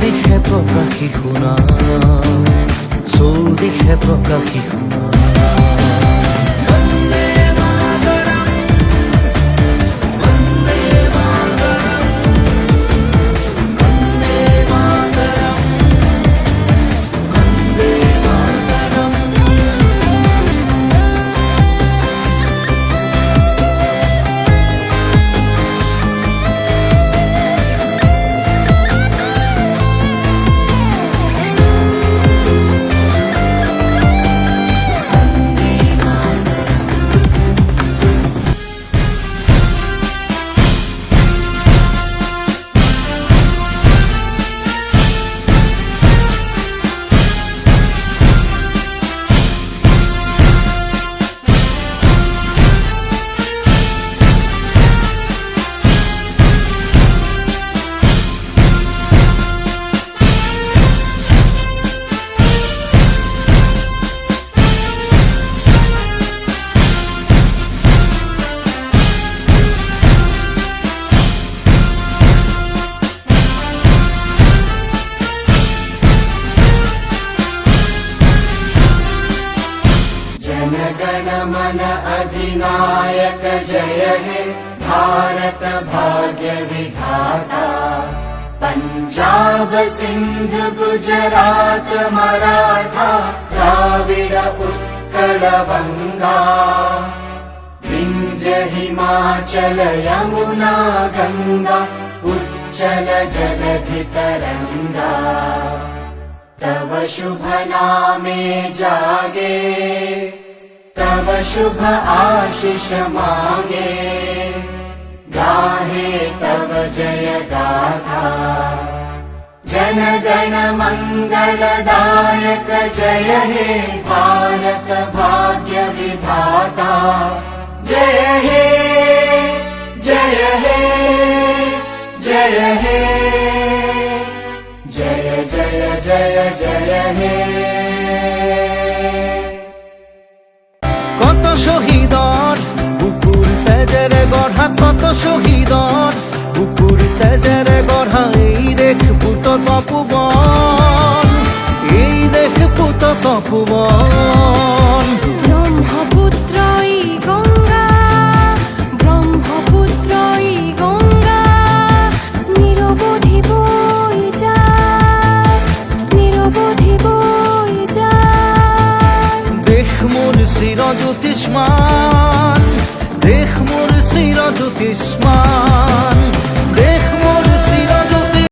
দিশে প্ৰকাশী শুনা, চৌদিশে প্ৰকাশী শুনা। गण मन अधिनायक जय हे भारत भाग्य विधाता। पंजाब सिंध गुजरात मराठा द्राविड उत्कल बंगा, विंध्य हिमाचल यमुना गंगा उच्चल जलधि तरंगा। तव शुभ नामे जागे, तव शुभ आशीष मांगे, गाहे तव जय गाथा। जन गण मंगलदायक जय हे भारत भाग्य विधाता। जय हे जय हे जय हे, जय जय जय जय हे। কত শহীদর বুকুর তেজেরে গড়া, কত শহীদর বুকুর তেজেরে গড়া। এই দেখ পুত তপোবন, এই দেখ পুত তপোবন। ব্রহ্মপুত্র এই গঙ্গা, ব্রহ্মপুত্র এই গঙ্গা, নিরবধি বই যায়, নিরবধি বই যায়। দেখ মোর চির জ্যোতিষ্মান, দেখ মোর চির জ্যোতিষ্মান।